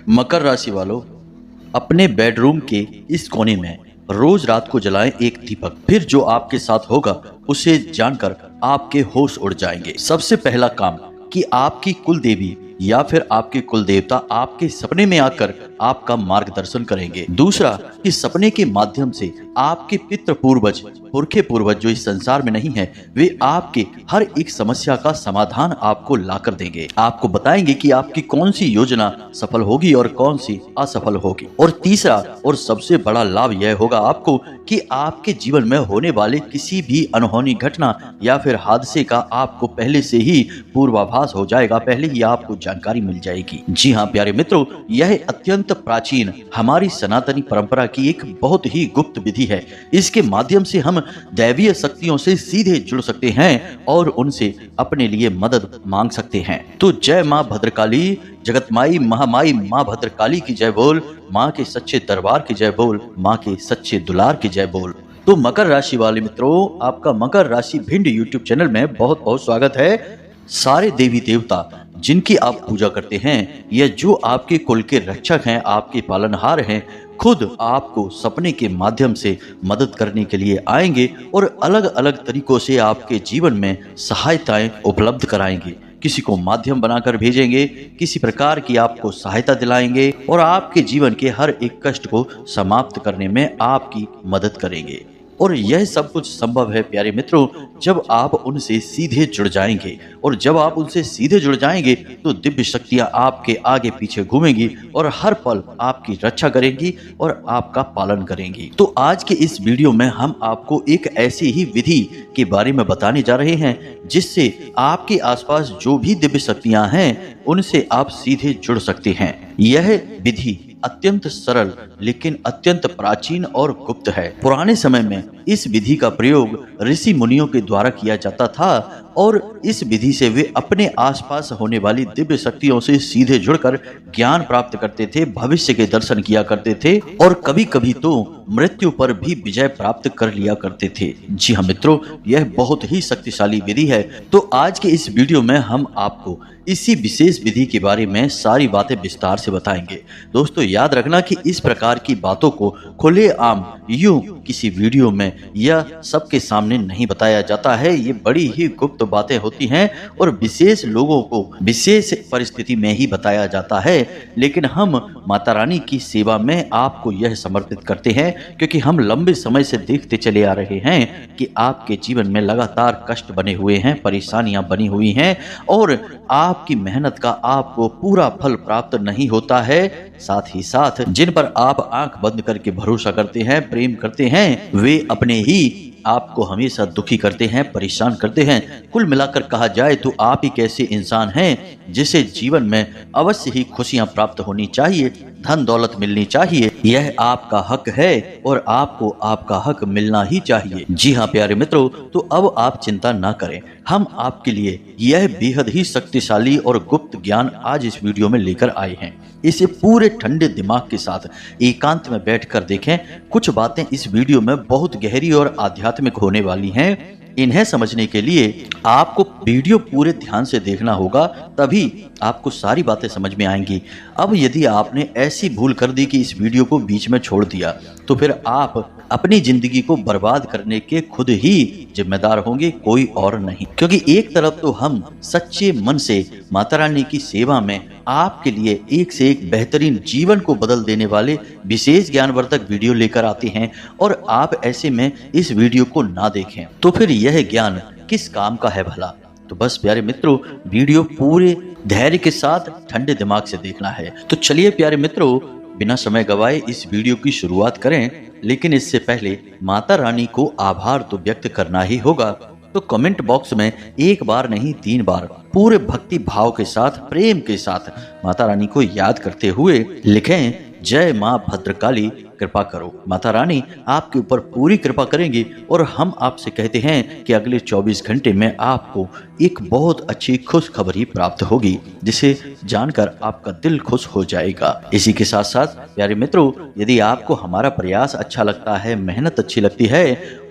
मकर राशि वालों, अपने बेडरूम के इस कोने में रोज रात को जलाएं एक दीपक। फिर जो आपके साथ होगा उसे जानकर आपके होश उड़ जाएंगे। सबसे पहला काम कि आपकी कुल देवी या फिर आपके कुल देवता आपके सपने में आकर आपका मार्गदर्शन करेंगे। दूसरा कि सपने के माध्यम से आपके पितृ पूर्वज, पुरखे पूर्वज जो इस संसार में नहीं है, वे आपके हर एक समस्या का समाधान आपको लाकर देंगे। आपको बताएंगे कि आपकी कौन सी योजना सफल होगी और कौन सी असफल होगी। और तीसरा और सबसे बड़ा लाभ यह होगा आपको कि आपके जीवन में होने वाले किसी भी अनहोनी घटना या फिर हादसे का आपको पहले से ही पूर्वाभास हो जाएगा, पहले ही आपको जानकारी मिल जाएगी। जी हाँ प्यारे मित्रों, यह अत्यंत प्राचीन हमारी सनातनी परंपरा की एक बहुत ही गुप्त विधि है। इसके माध्यम से हम दैवीय शक्तियों से सीधे जुड़ सकते हैं और उनसे अपने लिए मदद मांग सकते हैं। तो जय माँ भद्रकाली, जगतमाई महामाई माँ भद्रकाली की जय बोल, माँ के सच्चे दरबार की जय बोल, माँ के सच्चे दुलार की जय बोल। तो मकर राशि वाले मित्रों, आपका मकर राशि भिंड यूट्यूब चैनल में बहुत बहुत स्वागत है। सारे देवी देवता जिनकी आप पूजा करते हैं या जो आपके कुल के रक्षक हैं, आपके पालनहार हैं, खुद आपको सपने के माध्यम से मदद करने के लिए आएंगे और अलग अलग तरीकों से आपके जीवन में सहायताएं उपलब्ध कराएंगे। किसी को माध्यम बनाकर भेजेंगे, किसी प्रकार की आपको सहायता दिलाएंगे और आपके जीवन के हर एक कष्ट को समाप्त करने में आपकी मदद करेंगे। और यह सब कुछ संभव है प्यारे मित्रों जब आप उनसे सीधे जुड़ जाएंगे। और जब आप उनसे सीधे जुड़ जाएंगे तो दिव्य शक्तियां आपके आगे पीछे घूमेंगी और हर पल आपकी रक्षा करेंगी और आपका पालन करेंगी। तो आज के इस वीडियो में हम आपको एक ऐसी ही विधि के बारे में बताने जा रहे हैं जिससे आपके आसपास जो भी दिव्य शक्तियां हैं उनसे आप सीधे जुड़ सकते हैं। यह विधि अत्यंत सरल लेकिन अत्यंत प्राचीन और गुप्त है। पुराने समय में इस विधि का प्रयोग ऋषि मुनियों के द्वारा किया जाता था और इस विधि से वे अपने आसपास होने वाली दिव्य शक्तियों से सीधे जुड़कर ज्ञान प्राप्त करते थे, भविष्य के दर्शन किया करते थे और कभी कभी तो मृत्यु पर भी विजय प्राप्त कर लिया करते थे। जी हाँ मित्रों, यह बहुत ही शक्तिशाली विधि है। तो आज के इस वीडियो में हम आपको इसी विशेष विधि के बारे में सारी बातें विस्तार से बताएंगे। दोस्तों याद रखना कि इस प्रकार की बातों को खुलेआम यूं किसी वीडियो में या सबके सामने नहीं बताया जाता है। ये बड़ी ही गुप्त बातें होती हैं और विशेष लोगों को विशेष परिस्थिति में ही बताया जाता है। लेकिन हम माता रानी की सेवा में आपको यह समर्पित करते हैं क्योंकि हम लंबे समय से देखते चले आ रहे हैं कि आपके जीवन में लगातार कष्ट बने हुए हैं, परेशानियां बनी हुई हैं और आपकी मेहनत का आपको पूरा फल प्राप्त नहीं होता है। साथ ही साथ जिन पर आप आंख बंद करके भरोसा करते हैं, प्रेम करते हैं, वे अपने ही आपको हमेशा दुखी करते हैं, परेशान करते हैं। कुल मिलाकर कहा जाए तो आप एक ऐसे इंसान हैं जिसे जीवन में अवश्य ही खुशियां प्राप्त होनी चाहिए, धन दौलत मिलनी चाहिए। यह आपका हक है और आपको आपका हक मिलना ही चाहिए। जी हाँ प्यारे मित्रों, तो अब आप चिंता ना करें, हम आपके लिए यह बेहद ही शक्तिशाली और गुप्त ज्ञान आज इस वीडियो में लेकर आए हैं। इसे पूरे ठंडे दिमाग के साथ एकांत में बैठकर देखें। कुछ बातें इस वीडियो में बहुत गहरी और आध्यात्मिक होने वाली हैं। इन्हें समझने के लिए आपको वीडियो पूरे ध्यान से देखना होगा, तभी आपको सारी बातें समझ में आएंगी। अब यदि आपने ऐसी भूल कर दी कि इस वीडियो को बीच में छोड़ दिया तो फिर आप अपनी जिंदगी को बर्बाद करने के खुद ही जिम्मेदार होंगे, कोई और नहीं। क्योंकि एक तरफ तो हम सच्चे मन से माता रानी की सेवा में आपके लिए एक से एक बेहतरीन जीवन को बदल देने वाले विशेष ज्ञानवर्धक वीडियो लेकर आते हैं और आप ऐसे में इस वीडियो को ना देखें तो फिर यह ज्ञान किस काम का है भला। तो बस प्यारे मित्रों, वीडियो पूरे धैर्य के साथ ठंडे दिमाग से देखना है। तो चलिए प्यारे मित्रों, बिना समय गवाए इस वीडियो की शुरुआत करें। लेकिन इससे पहले माता रानी को आभार तो व्यक्त करना ही होगा। तो कमेंट बॉक्स में एक बार नहीं 3 बार पूरे भक्ति भाव के साथ, प्रेम के साथ माता रानी को याद करते हुए लिखें, जय माँ भद्रकाली, कृपा करो। माता रानी आपके ऊपर पूरी कृपा करेंगी और हम आपसे कहते हैं कि अगले 24 घंटे में आपको एक बहुत अच्छी खुशखबरी प्राप्त होगी, जिसे जानकर आपका दिल खुश हो जाएगा। इसी के साथ साथ प्यारे मित्रों, यदि आपको हमारा प्रयास अच्छा लगता है, मेहनत अच्छी लगती है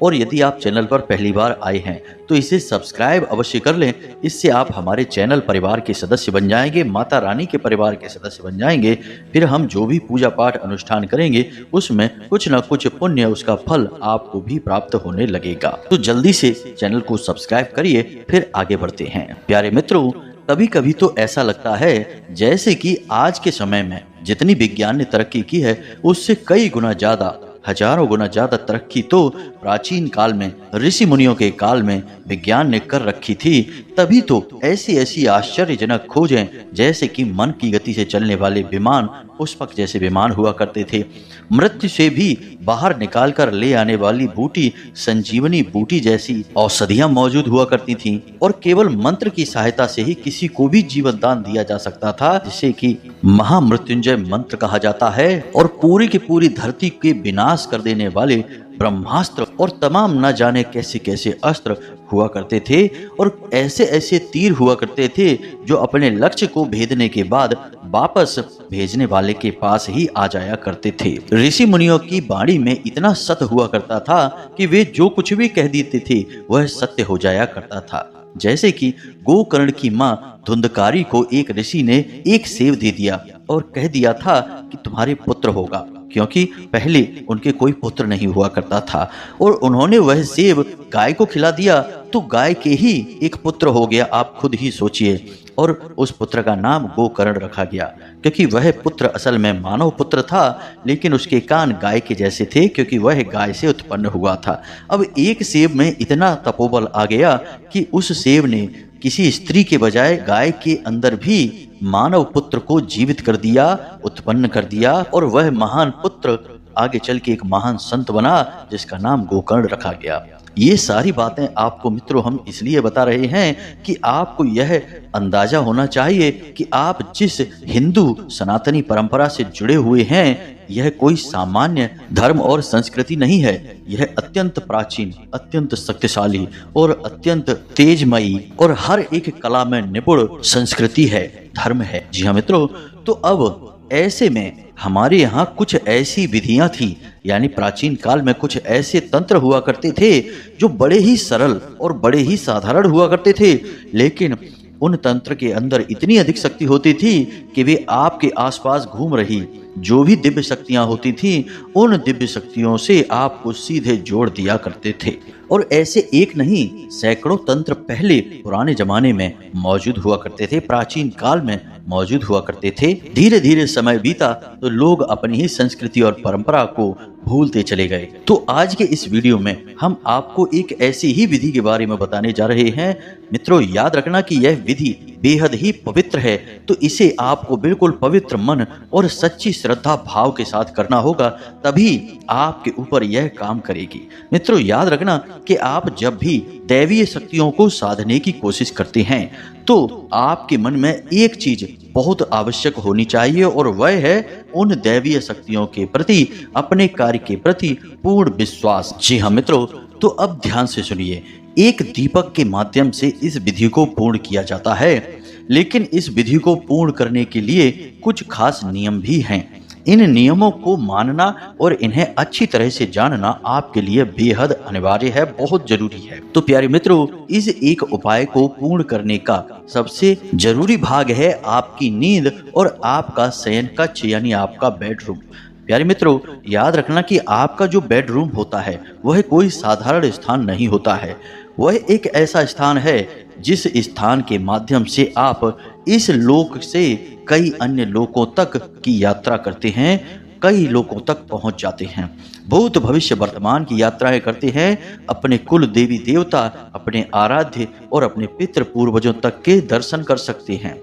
और यदि आप चैनल पर पहली बार आए हैं तो इसे सब्सक्राइब अवश्य कर लें। इससे आप हमारे चैनल परिवार के सदस्य बन जाएंगे, माता रानी के परिवार के सदस्य बन जाएंगे। फिर हम जो भी पूजा पाठ अनुष्ठान करेंगे उसमें कुछ न कुछ पुण्य, उसका फल आपको भी प्राप्त होने लगेगा। तो जल्दी से चैनल को सब्सक्राइब करिए, फिर आगे बढ़ते हैं। प्यारे मित्रों, कभी कभी तो ऐसा लगता है जैसे कि आज के समय में जितनी विज्ञान ने तरक्की की है उससे कई गुना ज्यादा, हजारों गुना ज्यादा तरक्की तो प्राचीन काल में, ऋषि मुनियों के काल में विज्ञान ने कर रखी थी। तभी तो ऐसी ऐसी आश्चर्यजनक खोजें, जैसे कि मन की गति से चलने वाले विमान, पुष्पक जैसे विमान हुआ करते थे। मृत्यु से भी बाहर निकाल कर ले आने वाली बूटी, संजीवनी बूटी जैसी औषधियां मौजूद हुआ करती थीं और केवल मंत्र की सहायता से ही किसी को भी जीवन दान दिया जा सकता था, जिसे कि महामृत्युंजय मंत्र कहा जाता है। और पूरी की पूरी धरती के विनाश कर देने वाले ब्रह्मास्त्र और तमाम न जाने कैसे कैसे अस्त्र हुआ करते थे और ऐसे ऐसे तीर हुआ करते थे जो अपने लक्ष्य को भेदने के बाद वापस भेजने वाले के पास ही आ जाया करते थे। ऋषि मुनियों की वाणी में इतना सत्य हुआ करता था कि वे जो कुछ भी कह देते थे वह सत्य हो जाया करता था। जैसे कि गोकर्ण की मां धुंधकारी को एक ऋषि ने एक सेब दे दिया और कह दिया था कि तुम्हारे पुत्र होगा, क्योंकि पहले उनके कोई पुत्र नहीं हुआ करता था और उन्होंने वह सेब गाय को खिला दिया तो गाय के ही एक पुत्र हो गया। आप खुद ही सोचिए। और उस पुत्र का नाम गोकर्ण रखा गया, क्योंकि वह पुत्र असल में मानव पुत्र था, लेकिन उसके कान गाय के जैसे थे, क्योंकि वह गाय से उत्पन्न हुआ था। अब एक सेब में इतना तपोबल आ गया कि उस सेब ने किसी स्त्री के बजाय गाय के अंदर भी मानव पुत्र को जीवित कर दिया, उत्पन्न कर दिया और वह महान पुत्र आगे चल के एक महान संत बना, जिसका नाम गोकर्ण रखा गया। ये सारी बातें आपको मित्रों हम इसलिए बता रहे हैं कि आपको यह अंदाजा होना चाहिए कि आप जिस हिंदू सनातनी परंपरा से जुड़े हुए हैं, यह कोई सामान्य धर्म और संस्कृति नहीं है। यह अत्यंत प्राचीन, अत्यंत शक्तिशाली और अत्यंत तेजमयी और हर एक कला में निपुण संस्कृति है, धर्म है। जी हाँ मित्रों, तो अब ऐसे में हमारे यहाँ कुछ ऐसी विधियां थी, यानी प्राचीन काल में कुछ ऐसे तंत्र हुआ करते थे जो बड़े ही सरल और बड़े ही साधारण हुआ करते थे, लेकिन उन तंत्र के अंदर इतनी अधिक शक्ति होती थी कि वे आपके आसपास घूम रही जो भी दिव्य शक्तियां होती थी उन दिव्य शक्तियों से आपको सीधे जोड़ दिया करते थे। और ऐसे एक नहीं, सैकड़ों तंत्र पहले पुराने जमाने में मौजूद हुआ करते थे, प्राचीन काल में मौजूद हुआ करते थे। धीरे धीरे समय बीता तो लोग अपनी ही संस्कृति और परंपरा को भूलते चले गए। तो आज के इस वीडियो में हम आपको एक ऐसी ही विधि के बारे में बताने जा रहे हैं। मित्रों, याद रखना कि यह विधि बेहद ही पवित्र है, तो इसे आपको बिल्कुल पवित्र मन और सच्ची श्रद्धा भाव के साथ करना होगा, तभी आपके ऊपर यह काम करेगी। मित्रों, याद रखना कि आप जब भी दैवीय शक्तियों को साधने की कोशिश करते हैं तो आपके मन में एक चीज बहुत आवश्यक होनी चाहिए और वह है उन दैवीय शक्तियों के प्रति, अपने कार्य के प्रति पूर्ण विश्वास। जी हाँ मित्रों, तो अब ध्यान से सुनिए। एक दीपक के माध्यम से इस विधि को पूर्ण किया जाता है, लेकिन इस विधि को पूर्ण करने के लिए कुछ खास नियम भी हैं। इन नियमों को मानना और इन्हें अच्छी तरह से जानना आपके लिए बेहद अनिवार्य है, बहुत जरूरी है। तो प्यारे मित्रों, इस एक उपाय को पूर्ण करने का सबसे जरूरी भाग है आपकी नींद और आपका शयन कक्ष, यानी आपका बेडरूम। प्यारे मित्रों, याद रखना कि आपका जो बेडरूम होता है वह कोई साधारण स्थान नहीं होता है। वह एक ऐसा स्थान है जिस स्थान के माध्यम से आप इस लोक से कई अन्य लोकों तक की यात्रा करते हैं, कई लोकों तक पहुंच जाते हैं, भूत भविष्य वर्तमान की यात्राएं करते हैं, अपने कुल देवी देवता, अपने आराध्य और अपने पितृ पूर्वजों तक के दर्शन कर सकते हैं।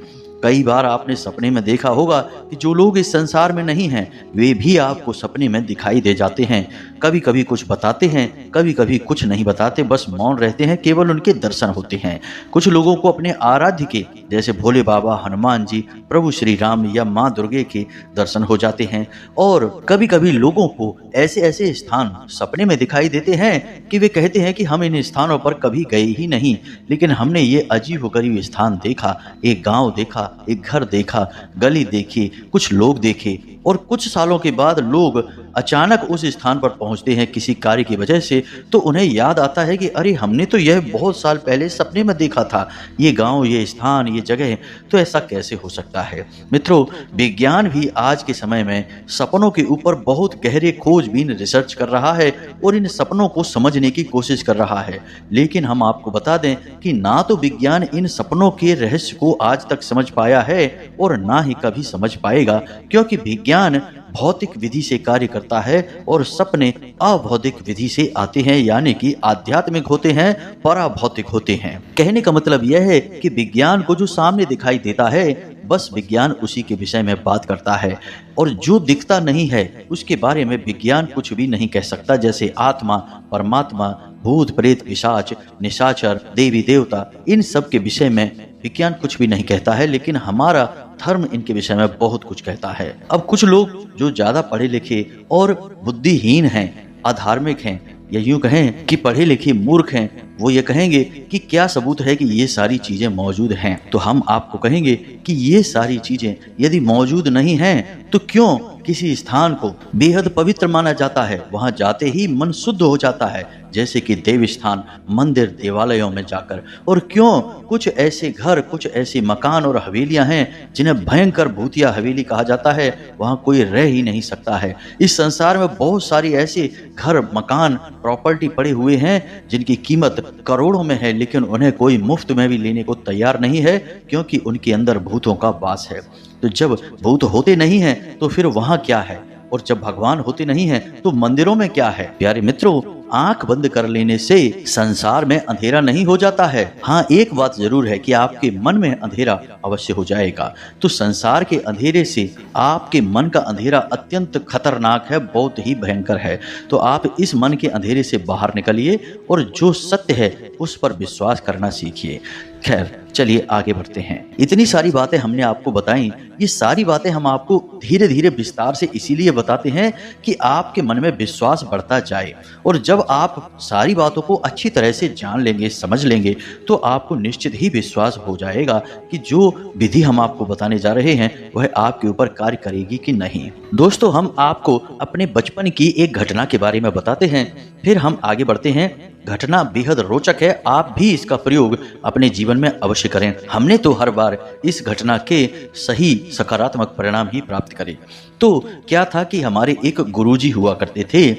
कई बार आपने सपने में देखा होगा कि जो लोग इस संसार में नहीं हैं वे भी आपको सपने में दिखाई दे जाते हैं। कभी कभी कुछ बताते हैं, कभी कभी कुछ नहीं बताते, बस मौन रहते हैं, केवल उनके दर्शन होते हैं। कुछ लोगों को अपने आराध्य के जैसे भोले बाबा, हनुमान जी, प्रभु श्री राम या माँ दुर्गे के दर्शन हो जाते हैं। और कभी कभी लोगों को ऐसे ऐसे स्थान सपने में दिखाई देते हैं कि वे कहते हैं कि हम इन स्थानों पर कभी गए ही नहीं, लेकिन हमने ये अजीब गरीब स्थान देखा, एक गांव देखा, एक घर देखा, गली देखी, कुछ लोग देखे। और कुछ सालों के बाद लोग अचानक उस स्थान पर पहुंचते हैं किसी कार्य की वजह से, तो उन्हें याद आता है कि अरे हमने तो यह बहुत साल पहले सपने में देखा था, ये गांव, ये स्थान, ये जगह, तो ऐसा कैसे हो सकता है। मित्रों, विज्ञान भी आज के समय में सपनों के ऊपर बहुत गहरे खोजबीन रिसर्च कर रहा है और इन सपनों को समझने की कोशिश कर रहा है। लेकिन हम आपको बता दें कि ना तो विज्ञान इन सपनों के रहस्य को आज तक समझ पाया है और ना ही कभी समझ पाएगा, क्योंकि विज्ञान भौतिक विधि से कार्य करता है और सपने अभौतिक विधि से आते हैं, यानी कि आध्यात्मिक होते हैं, पराभौतिक होते हैं। कहने का मतलब यह है कि विज्ञान को जो सामने दिखाई देता है बस विज्ञान उसी के विषय में बात करता है, और जो दिखता नहीं है उसके बारे में विज्ञान कुछ भी नहीं कह सकता। जैसे आत्मा, परमात्मा, भूत प्रेत, पिशाच, निशाचर, देवी देवता, इन सब के विषय में विज्ञान कुछ भी नहीं कहता है, लेकिन हमारा धर्म इनके विषय में बहुत कुछ कहता है। अब कुछ लोग जो ज्यादा पढ़े लिखे और बुद्धिहीन हैं, अधार्मिक हैं, या यूं कहें कि पढ़े लिखे मूर्ख हैं, वो ये कहेंगे कि क्या सबूत है कि ये सारी चीजें मौजूद हैं। तो हम आपको कहेंगे कि ये सारी चीजें यदि मौजूद नहीं हैं तो क्यों किसी स्थान को बेहद पवित्र माना जाता है, वहां जाते ही मन शुद्ध हो जाता है, जैसे कि देव स्थान, मंदिर, देवालयों में जाकर। और क्यों कुछ ऐसे घर, कुछ ऐसे मकान और हवेलियां हैं जिन्हें भयंकर भूतिया हवेली कहा जाता है, वहां कोई रह ही नहीं सकता है। इस संसार में बहुत सारी ऐसे घर, मकान, प्रॉपर्टी पड़े हुए हैं जिनकी कीमत करोड़ों में है, लेकिन उन्हें कोई मुफ्त में भी लेने को तैयार नहीं है, क्योंकि उनके अंदर भूतों का वास है। तो जब भूत होते नहीं हैं तो फिर वहां क्या है, और जब भगवान होते नहीं हैं तो मंदिरों में क्या है। प्यारे मित्रों, आंख बंद कर लेने से संसार में अंधेरा नहीं हो जाता है। हाँ, एक बात जरूर है कि आपके मन में अंधेरा अवश्य हो जाएगा। तो संसार के अंधेरे से आपके मन का अंधेरा अत्यंत खतरनाक है, बहुत ही भयंकर है। तो आप इस मन के अंधेरे से बाहर निकलिए और जो सत्य है उस पर विश्वास करना सीखिए। खैर, चलिए आगे बढ़ते हैं। इतनी सारी बातें हमने आपको बताई, ये सारी बातें हम आपको धीरे धीरे विस्तार से इसीलिए बताते हैं कि आपके मन में विश्वास बढ़ता जाए। और जब आप सारी बातों को अच्छी तरह से जान लेंगे, समझ लेंगे, तो आपको निश्चित ही विश्वास हो जाएगा कि जो विधि हम आपको बताने जा रहे हैं वह आपके ऊपर कार्य करेगी कि नहीं। दोस्तों, हम आपको अपने बचपन की एक घटना के बारे में बताते हैं, फिर हम आगे बढ़ते हैं। घटना बेहद रोचक है, आप भी इसका प्रयोग अपने जीवन में अवश्य करें। हमने तो हर बार इस घटना के सही सकारात्मक परिणाम ही प्राप्त करे। तो क्या था कि हमारे एक गुरुजी हुआ करते थे,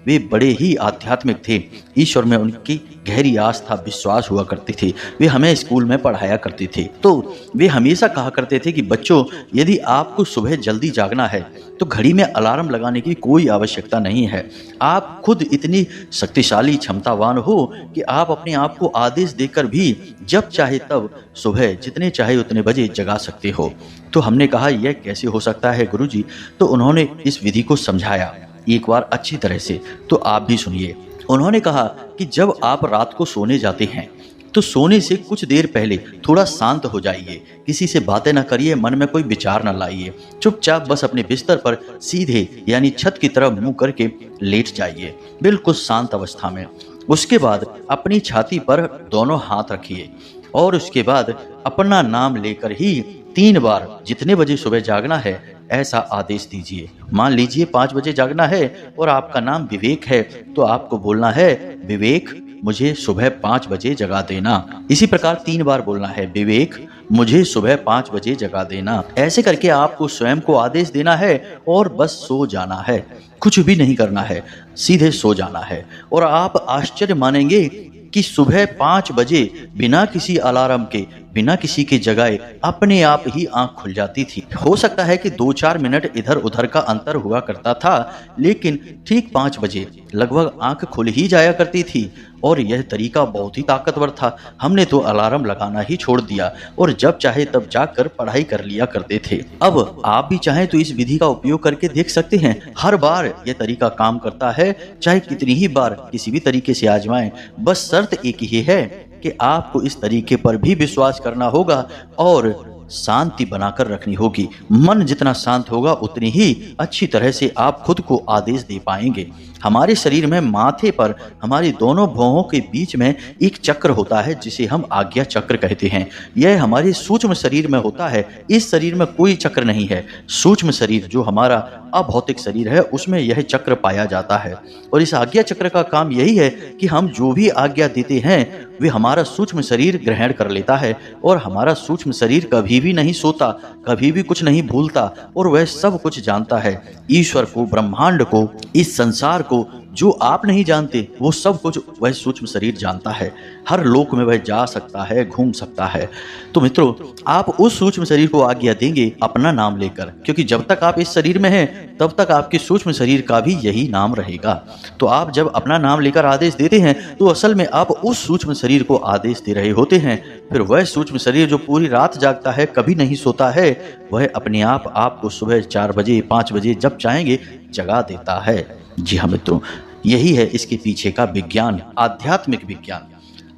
वे बड़े ही आध्यात्मिक थे, ईश्वर में उनकी गहरी आस्था, विश्वास हुआ करते थे। वे हमें स्कूल में पढ़ाया करते थे। तो वे हमेशा कहा करते थे कि बच्चों, यदि आपको सुबह जल्दी जागना है तो घड़ी में अलार्म लगाने की कोई आवश्यकता नहीं है। आप खुद इतनी शक्तिशाली, क्षमतावान हो कि आप अपने आप को आदेश देकर भी जब चाहे तब सुबह जितने चाहे उतने बजे जगा सकते हो। तो हमने कहा, यह कैसे हो सकता है गुरुजी? तो उन्होंने इस विधि को समझाया एक बार अच्छी तरह से, तो आप भी सुनिए। उन्होंने कहा कि जब आप रात को सोने जाते हैं तो सोने से कुछ देर पहले थोड़ा शांत हो जाइए, किसी से बातें ना करिए, मन में कोई विचार ना लाइए, चुपचाप बस अपने बिस्तर पर सीधे यानी छत की तरफ मुंह करके लेट जाइए, बिल्कुल शांत अवस्था में। उसके बाद अपनी छाती पर दोनों हाथ रखिए और उसके बाद अपना नाम लेकर ही 3 बार जितने बजे सुबह जागना है ऐसा आदेश दीजिए। मान लीजिए 5 बजे जागना है और आपका नाम विवेक है, तो आपको बोलना है, विवेक मुझे सुबह 5 बजे जगा देना। इसी प्रकार 3 बार बोलना है, विवेक मुझे सुबह 5 बजे जगा देना। ऐसे करके आपको स्वयं को आदेश देना है और बस सो जाना है, कुछ भी नहीं करना है, सीधे सो जाना है। और आप आश्चर्य मानेंगे कि सुबह 5 बजे बिना किसी अलार्म के बिना किसी के जगाए अपने आप ही आंख खुल जाती थी। हो सकता है कि 2-4 मिनट इधर उधर का अंतर हुआ करता था, लेकिन ठीक 5 बजे लगभग आंख खुल ही जाया करती थी। और यह तरीका बहुत ही ताकतवर था। हमने तो अलार्म लगाना ही छोड़ दिया और जब चाहे तब जाकर पढ़ाई कर लिया करते थे। अब आप भी चाहें तो इस विधि का उपयोग करके देख सकते हैं। हर बार यह तरीका काम करता है, चाहे कितनी ही बार किसी भी तरीके से आजमाएं। बस शर्त एक ही है कि आपको इस तरीके पर भी विश्वास करना होगा और शांति बनाकर रखनी होगी। मन जितना शांत होगा उतनी ही अच्छी तरह से आप खुद को आदेश दे पाएंगे। हमारे शरीर में माथे पर हमारी दोनों भौहों के बीच में एक चक्र होता है जिसे हम आज्ञा चक्र कहते हैं। यह हमारे सूक्ष्म शरीर में होता है। इस शरीर में कोई चक्र नहीं है। सूक्ष्म शरीर जो हमारा अभौतिक शरीर है उसमें यह चक्र पाया जाता है। और इस आज्ञा चक्र का काम यही है कि हम जो भी आज्ञा देते हैं वे हमारा सूक्ष्म शरीर ग्रहण कर लेता है और हमारा सूक्ष्म शरीर कभी भी नहीं सोता, कभी भी कुछ नहीं भूलता और वह सब कुछ जानता है। ईश्वर को, ब्रह्मांड को, इस संसार को जो आप नहीं जानते वो सब कुछ वह सूक्ष्म शरीर जानता है। हर लोक में वह जा सकता है, घूम सकता है। तो मित्रों, आप उस सूक्ष्म शरीर को आज्ञा देंगे अपना नाम लेकर, क्योंकि जब तक आप इस शरीर में हैं तब तक आपके सूक्ष्म शरीर का भी यही नाम रहेगा। तो आप जब अपना नाम लेकर आदेश देते हैं तो असल में आप उस सूक्ष्म शरीर को आदेश दे रहे होते हैं। फिर वह सूक्ष्म शरीर जो पूरी रात जागता है, कभी नहीं सोता है, वह अपने आप आपको सुबह 4 बजे 5 बजे जब चाहेंगे जगा देता है। जी हाँ मित्रों, यही है इसके पीछे का विज्ञान, आध्यात्मिक विज्ञान।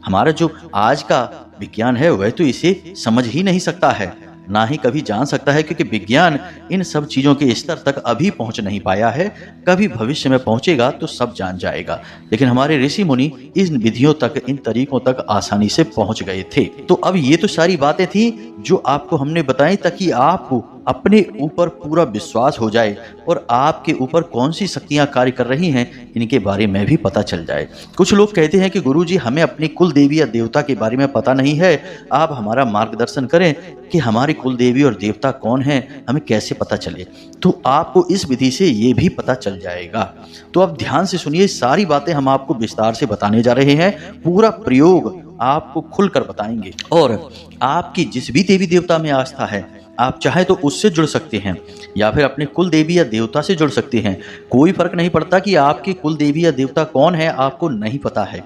हमारा जो आज का विज्ञान है वह तो इसे समझ ही नहीं सकता है, ना ही कभी जान सकता है, क्योंकि विज्ञान इन सब चीज़ों के स्तर तक अभी पहुंच नहीं पाया है। कभी भविष्य में पहुंचेगा तो सब जान जाएगा। लेकिन हमारे ऋषि मुनि इन विधियों तक, इन तरीकों तक आसानी से पहुंच गए थे। तो अब ये तो सारी बातें थी जो आपको हमने बताई ताकि आपको अपने ऊपर पूरा विश्वास हो जाए और आपके ऊपर कौन सी शक्तियां कार्य कर रही हैं इनके बारे में भी पता चल जाए। कुछ लोग कहते हैं कि गुरुजी हमें अपनी कुल देवी या देवता के बारे में पता नहीं है, आप हमारा मार्गदर्शन करें कि हमारी कुल देवी और देवता कौन है, हमें कैसे पता चले। तो आपको इस विधि से ये भी पता चल जाएगा। तो अब ध्यान से सुनिए, सारी बातें हम आपको विस्तार से बताने जा रहे हैं। पूरा प्रयोग आपको खुलकर बताएंगे और आपकी जिस भी देवी देवता में आस्था है आप चाहे तो उससे जुड़ सकते हैं या फिर अपने कुल देवी या देवता से जुड़ सकते हैं। कोई फर्क नहीं पड़ता कि आपकी कुल देवी या देवता कौन है, आपको नहीं पता है।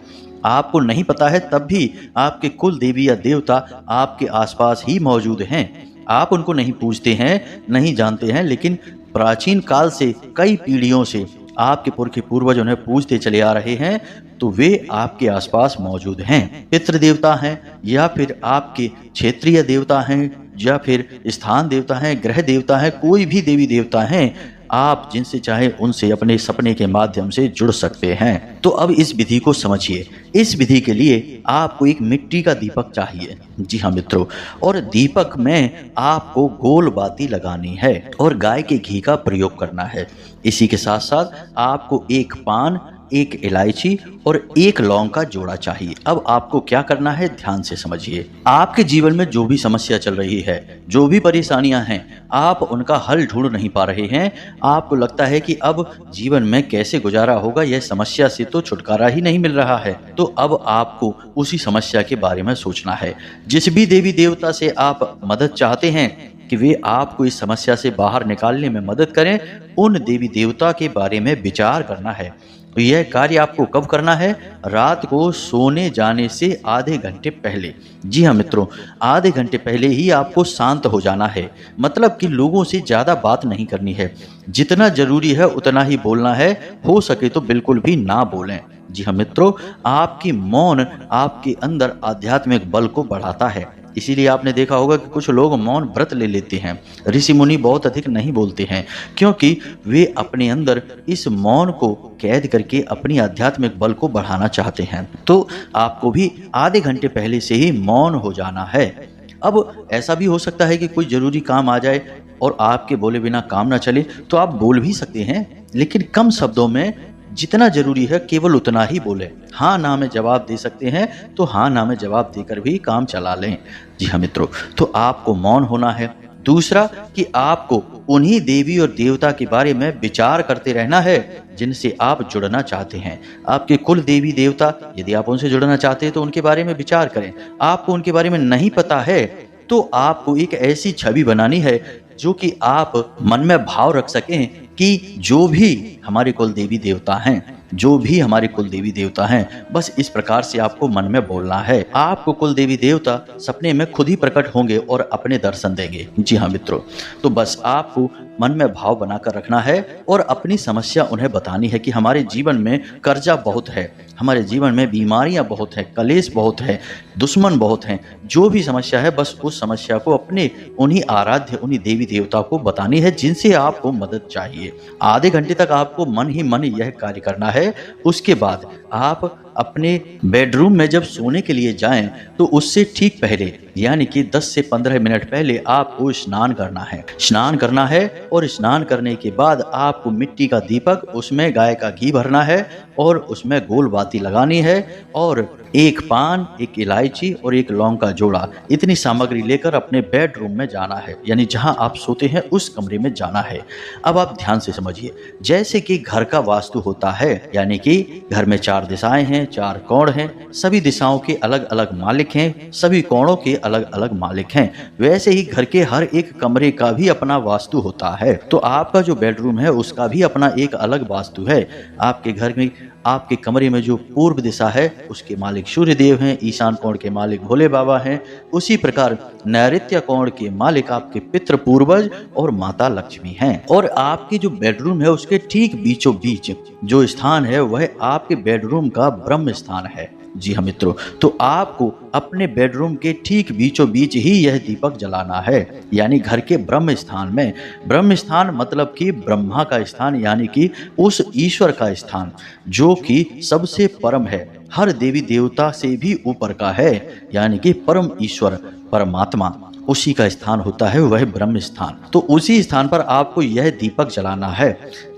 आपको नहीं पता है तब भी आपके कुल देवी या देवता आपके आसपास ही मौजूद हैं। आप उनको नहीं पूजते हैं, नहीं जानते हैं, लेकिन प्राचीन काल से कई पीढ़ियों से आपके पुरखे पूर्वज उन्हें पूजते चले आ रहे हैं, तो वे आपके आसपास मौजूद हैं। पितृ देवता हैं या फिर आपके क्षेत्रीय देवता हैं या फिर स्थान देवता हैं, ग्रह देवता हैं, कोई भी देवी देवता हैं, आप जिनसे चाहे उनसे अपने सपने के माध्यम से जुड़ सकते हैं। तो अब इस विधि को समझिए। इस विधि के लिए आपको एक मिट्टी का दीपक चाहिए। जी हाँ मित्रों, और दीपक में आपको गोल बाती लगानी है और गाय के घी का प्रयोग करना है। इसी के साथ साथ आपको एक पान, एक इलायची और एक लौंग का जोड़ा चाहिए। अब आपको क्या करना है, ध्यान से समझिए। आपके जीवन में जो भी समस्या चल रही है, जो भी परेशानियां हैं, आप उनका हल ढूंढ नहीं पा रहे हैं। आपको लगता है कि अब जीवन में कैसे गुजारा होगा, यह समस्या से तो छुटकारा ही नहीं मिल रहा है। तो अब आपको उसी समस्या के बारे में सोचना है। जिस भी देवी देवता से आप मदद चाहते हैं कि वे आपको इस समस्या से बाहर निकालने में मदद करें, उन देवी देवता के बारे में विचार करना है। तो यह कार्य आपको कब करना है, रात को सोने जाने से आधे घंटे पहले। जी हाँ मित्रों, आधे घंटे पहले ही आपको शांत हो जाना है। मतलब कि लोगों से ज़्यादा बात नहीं करनी है, जितना जरूरी है उतना ही बोलना है। हो सके तो बिल्कुल भी ना बोलें। जी हाँ मित्रों, आपकी मौन आपके अंदर आध्यात्मिक बल को बढ़ाता है। इसीलिए आपने देखा होगा कि कुछ लोग मौन व्रत ले लेते हैं। ऋषि मुनि बहुत अधिक नहीं बोलते हैं क्योंकि वे अपने अंदर इस मौन को कैद करके अपनी आध्यात्मिक बल को बढ़ाना चाहते हैं। तो आपको भी आधे घंटे पहले से ही मौन हो जाना है। अब ऐसा भी हो सकता है कि कोई जरूरी काम आ जाए और आपके बोले बिना काम ना चले, तो आप बोल भी सकते हैं, लेकिन कम शब्दों में। जितना जरूरी है केवल उतना ही बोले। हाँ ना में जवाब दे सकते हैं तो हाँ ना में जवाब देकर भी काम चला लें। जी हाँ मित्रों, तो आपको मौन होना है दूसरा कि आपको उन्हीं देवी और देवता के बारे में विचार करते रहना है जिनसे आप जुड़ना चाहते हैं। आपके कुल देवी देवता, यदि आप उनसे जुड़ना चाहते हैं तो उनके बारे में विचार करें। आपको उनके बारे में नहीं पता है तो आपको एक ऐसी छवि बनानी है जो कि आप मन में भाव रख सकें कि जो भी हमारे कुल देवी देवता हैं, जो भी हमारे कुल देवी देवता हैं, बस इस प्रकार से आपको मन में बोलना है। आपको कुल देवी देवता सपने में खुद ही प्रकट होंगे और अपने दर्शन देंगे। जी हाँ मित्रों, तो बस आपको मन में भाव बनाकर रखना है और अपनी समस्या उन्हें बतानी है कि हमारे जीवन में कर्जा बहुत है, हमारे जीवन में बीमारियां बहुत है, कलेश बहुत है, दुश्मन बहुत हैं। जो भी समस्या है बस उस समस्या को अपने उन्हीं आराध्य, उन्हीं देवी देवता को बतानी है जिनसे आपको मदद चाहिए। आधे घंटे तक आपको मन ही मन यह कार्य करना है। उसके बाद आप अपने बेडरूम में जब सोने के लिए जाएं तो उससे ठीक पहले यानी कि 10 से 15 मिनट पहले आपको स्नान करना है। स्नान करना है और स्नान करने के बाद आपको मिट्टी का दीपक, उसमें गाय का घी भरना है और उसमें गोल बाती लगानी है और एक पान, एक इलायची और एक लौंग का जोड़ा, इतनी सामग्री लेकर अपने बेडरूम में जाना है, यानी जहां आप सोते हैं उस कमरे में जाना है। अब आप ध्यान से समझिए, जैसे कि घर का वास्तु होता है, यानी कि घर में 4 दिशाएं हैं, 4 कोण हैं, सभी दिशाओं के अलग अलग मालिक हैं, सभी कोणों के अलग अलग मालिक हैं, वैसे ही घर के हर एक कमरे का भी अपना वास्तु होता है। तो आपका जो बेडरूम है उसका भी अपना एक अलग वास्तु है। आपके घर में, आपके कमरे में जो पूर्व दिशा है उसके मालिक सूर्य देव हैं, ईशान कोण के मालिक भोले बाबा हैं, उसी प्रकार नैऋत्य कोण के मालिक आपके पितृ पूर्वज और माता लक्ष्मी हैं। और आपके जो बेडरूम है उसके ठीक बीचों बीच जो स्थान है वह आपके बेडरूम का ब्रह्म स्थान है। जी हाँ मित्रों, तो आपको अपने बेडरूम के ठीक बीचों बीच ही यह दीपक जलाना है, यानी घर के ब्रह्म स्थान में। ब्रह्म स्थान मतलब कि ब्रह्मा का स्थान, यानी कि उस ईश्वर का स्थान जो कि सबसे परम है, हर देवी देवता से भी ऊपर का है, यानी कि परम ईश्वर परमात्मा, उसी का स्थान होता है वह ब्रह्म स्थान। तो उसी स्थान पर आपको यह दीपक जलाना है।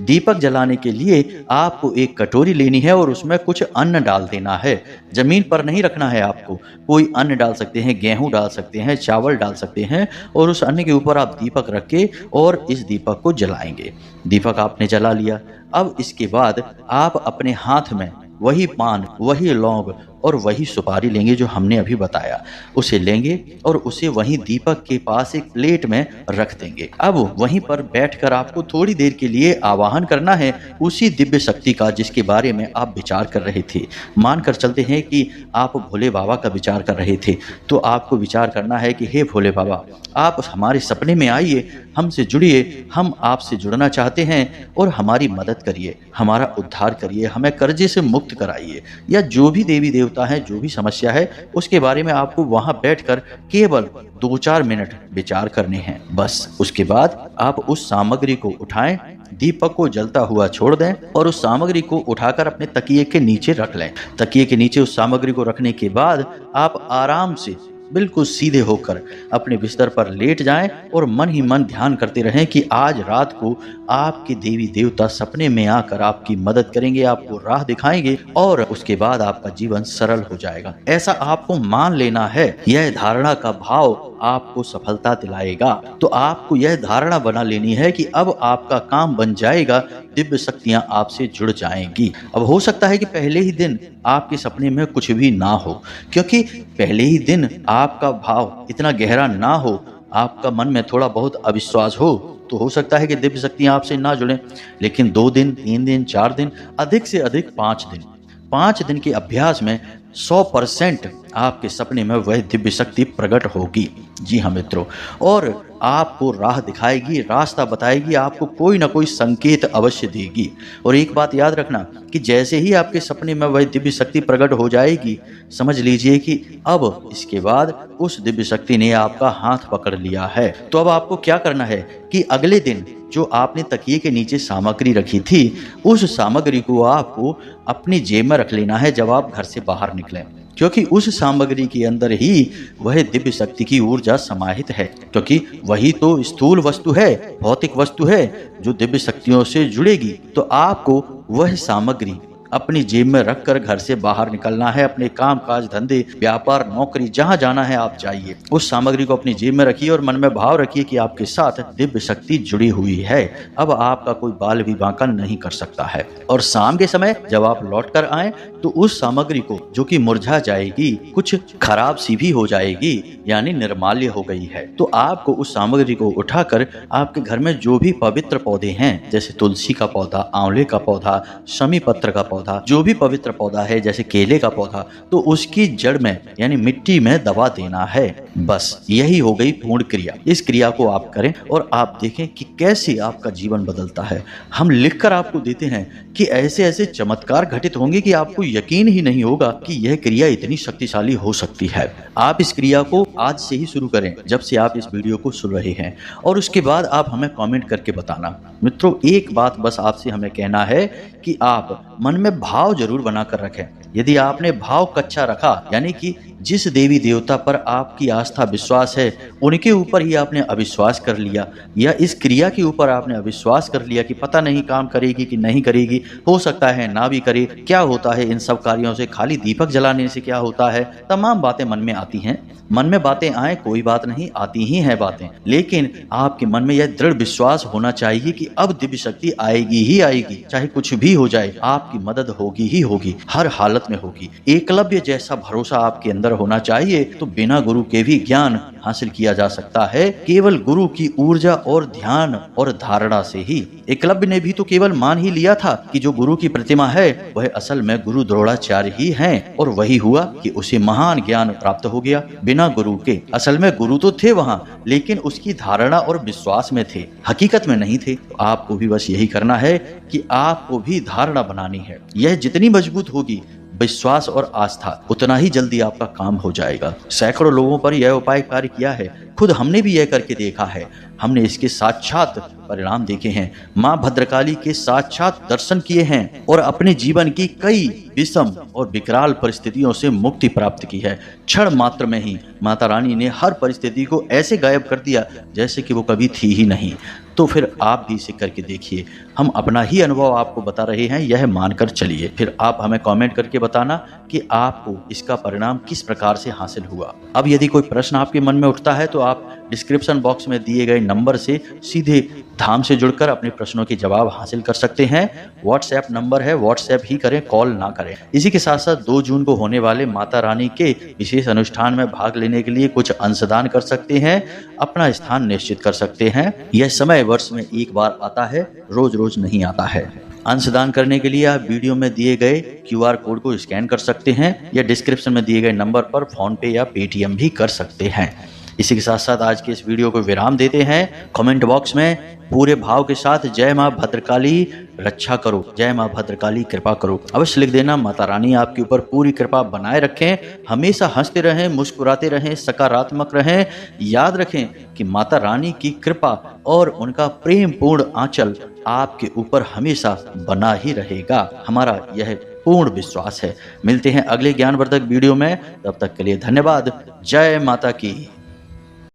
दीपक जलाने के लिए आपको एक कटोरी लेनी है और उसमें कुछ अन्न डाल देना है। जमीन पर नहीं रखना है आपको, कोई अन्न डाल सकते हैं, गेहूं डाल सकते हैं, चावल डाल सकते हैं, और उस अन्न के ऊपर आप दीपक रख के और इस दीपक को जलाएंगे। दीपक आपने जला लिया। अब इसके बाद आप अपने हाथ में वही पान, वही लौंग और वही सुपारी लेंगे जो हमने अभी बताया, उसे लेंगे और उसे वहीं दीपक के पास एक प्लेट में रख देंगे। अब वहीं पर बैठकर आपको थोड़ी देर के लिए आवाहन करना है उसी दिव्य शक्ति का जिसके बारे में आप विचार कर रहे थे। मानकर चलते हैं कि आप भोले बाबा का विचार कर रहे थे, तो आपको विचार करना है कि हे भोले बाबा, आप हमारे सपने में आइए, हमसे जुड़िए, हम आपसे जुड़ना चाहते हैं और हमारी मदद करिए, हमारा उद्धार करिए, हमें कर्जे से मुक्त कराइए, या जो भी देवी देवता है, जो भी समस्या है उसके बारे में आपको वहां बैठकर केवल 2-4 मिनट विचार करने हैं। बस उसके बाद आप उस सामग्री को उठाएं, दीपक को जलता हुआ छोड़ दें और उस सामग्री को उठाकर अपने तकिए के नीचे रख लें। तकिए के नीचे उस सामग्री को रखने के बाद आप आराम से बिल्कुल सीधे होकर अपने बिस्तर पर लेट जाएं और मन ही मन ध्यान करते रहें कि आज रात को आपके देवी देवता सपने में आकर आपकी मदद करेंगे, आपको राह दिखाएंगे और उसके बाद आपका जीवन सरल हो जाएगा। ऐसा आपको मान लेना है। यह धारणा का भाव आपको सफलता दिलाएगा। तो आपको यह धारणा बना लेनी है कि अब आपका काम बन जाएगा, दिव्य शक्तियां आपसे जुड़ जाएंगी। अब हो सकता है कि पहले ही दिन आपके सपने में कुछ भी ना हो, क्योंकि पहले ही दिन आपका भाव इतना गहरा ना हो, आपका मन में थोड़ा बहुत अविश्वास हो, तो हो सकता है कि दिव्य शक्तियां आपसे ना जुड़ें। लेकिन 2 दिन, 3 दिन, 4 दिन, अधिक से अधिक 5 दिन के अभ्यास में 100% आपके सपने में वह दिव्य शक्ति प्रकट होगी। जी हाँ मित्रों, और आपको राह दिखाएगी, रास्ता बताएगी, आपको कोई ना कोई संकेत अवश्य देगी। और एक बात याद रखना कि जैसे ही आपके सपने में वह दिव्य शक्ति प्रकट हो जाएगी, समझ लीजिए कि अब इसके बाद उस दिव्य शक्ति ने आपका हाथ पकड़ लिया है। तो अब आपको क्या करना है कि अगले दिन जो आपने तकिए के नीचे सामग्री रखी थी, उस सामग्री को आपको अपनी जेब में रख लेना है जब आप घर से बाहर निकलें, क्योंकि उस सामग्री के अंदर ही वह दिव्य शक्ति की ऊर्जा समाहित है, क्योंकि वही तो स्थूल वस्तु है, भौतिक वस्तु है जो दिव्य शक्तियों से जुड़ेगी। तो आपको वह सामग्री अपनी जेब में रखकर घर से बाहर निकलना है। अपने काम काज, धंधे, व्यापार, नौकरी, जहाँ जाना है आप जाइए। उस सामग्री को अपनी जेब में रखिए और मन में भाव रखिए कि आपके साथ दिव्य शक्ति जुड़ी हुई है। अब आपका कोई बाल भी बांका नहीं कर सकता है। और शाम के समय जब आप लौट कर आए तो उस सामग्री को, जो कि मुरझा जाएगी, कुछ खराब सी भी हो जाएगी, यानी निर्माल्य हो गई है, तो आपको उस सामग्री को उठाकर आपके घर में जो भी पवित्र पौधे हैं, जैसे तुलसी का पौधा, आंवले का पौधा, शमी पत्र का पौधा, जो भी पवित्र पौधा है, जैसे केले का पौधा, तो उसकी जड़ में यानी मिट्टी में दबा देना है। बस यही हो गई पूर्ण क्रिया। इस क्रिया को आप करें और आप देखें कि कैसे आपका जीवन बदलता है। हम लिखकर आपको देते हैं कि ऐसे ऐसे चमत्कार घटित होंगे कि आपको यकीन ही नहीं होगा कि यह क्रिया इतनी शक्तिशाली हो सकती है। आप इस क्रिया को आज से ही शुरू करें, जब से आप इस वीडियो को सुन रहे हैं, और उसके बाद आप हमें कमेंट करके बताना। मित्रों, एक बात बस आपसे हमें कहना है कि आप मन में भाव जरूर बनाकर रखें। यदि आपने भाव कच्चा रखा, यानी कि जिस देवी देवता पर आपकी आस्था विश्वास है उनके ऊपर ही आपने अविश्वास कर लिया, या इस क्रिया के ऊपर आपने अविश्वास कर लिया कि पता नहीं काम करेगी कि नहीं करेगी, हो सकता है ना भी करे, क्या होता है इन सब कार्यों से, खाली दीपक जलाने से क्या होता है, तमाम बातें मन में आती हैं। मन में बातें आए कोई बात नहीं, आती ही हैं बातें, लेकिन आपके मन में यह दृढ़ विश्वास होना चाहिए कि अब दिव्य शक्ति आएगी ही आएगी, चाहे कुछ भी हो जाए, आपकी मदद होगी ही होगी, हर हालत में होगी। एकलव्य जैसा भरोसा आपके अंदर होना चाहिए। तो बिना गुरु के भी ज्ञान हासिल किया जा सकता है, केवल गुरु की ऊर्जा और ध्यान और धारणा से ही। एकलव्य ने भी तो केवल मान ही लिया था कि जो गुरु की प्रतिमा है वह असल में गुरु द्रोणाचार्य ही हैं, और वही हुआ कि उसे महान ज्ञान प्राप्त हो गया बिना गुरु के। असल में गुरु तो थे वहां, लेकिन उसकी धारणा और विश्वास में थे, हकीकत में नहीं थे। तो आपको भी बस यही करना है कि आपको भी धारणा बनानी है। यह जितनी मजबूत होगी, विश्वास और आस्था, उतना ही जल्दी आपका काम हो जाएगा। सैकड़ों लोगों पर यह उपाय कार्य किया है, खुद हमने भी यह करके देखा है। हमने इसके साक्षात परिणाम देखे हैं, माँ भद्रकाली के साक्षात दर्शन किए हैं और अपने जीवन की कई विषम और विकराल परिस्थितियों से मुक्ति प्राप्त की है। क्षण मात्र में ही माता रानी ने हर परिस्थिति को ऐसे गायब कर दिया जैसे कि वो कभी थी ही नहीं। तो फिर आप भी इसे करके देखिए। हम अपना ही अनुभव आपको बता रहे हैं, यह मानकर चलिए। फिर आप हमें कमेंट करके बताना कि आपको इसका परिणाम किस प्रकार से हासिल हुआ। अब यदि कोई प्रश्न आपके मन में उठता है तो आप डिस्क्रिप्शन बॉक्स में दिए गए नंबर से सीधे धाम से जुड़कर अपने प्रश्नों के जवाब हासिल कर सकते हैं। व्हाट्सएप नंबर है, व्हाट्सएप ही करें, कॉल ना करें। इसी के साथ साथ 2 जून को होने वाले माता रानी के विशेष अनुष्ठान में भाग लेने के लिए कुछ अंशदान कर सकते हैं, अपना स्थान निश्चित कर सकते हैं। यह समय वर्ष में एक बार आता है, रोज रोज नहीं आता है। अंशदान करने के लिए आप वीडियो में दिए गए QR कोड को स्कैन कर सकते हैं, या डिस्क्रिप्शन में दिए गए नंबर पर फोन पे या पेटीएम भी कर सकते हैं। इसी के साथ साथ आज के इस वीडियो को विराम देते हैं। कमेंट बॉक्स में पूरे भाव के साथ जय माँ भद्रकाली रक्षा करो, जय माँ भद्रकाली कृपा करो अवश्य लिख देना। माता रानी आपके ऊपर पूरी कृपा बनाए रखें, हमेशा हंसते रहें, मुस्कुराते रहें, सकारात्मक रहें। याद रखें कि माता रानी की कृपा और उनका प्रेम पूर्ण आंचल आपके ऊपर हमेशा बना ही रहेगा, हमारा यह पूर्ण विश्वास है। मिलते हैं अगले ज्ञानवर्धक वीडियो में, तब तक के लिए धन्यवाद। जय माता की।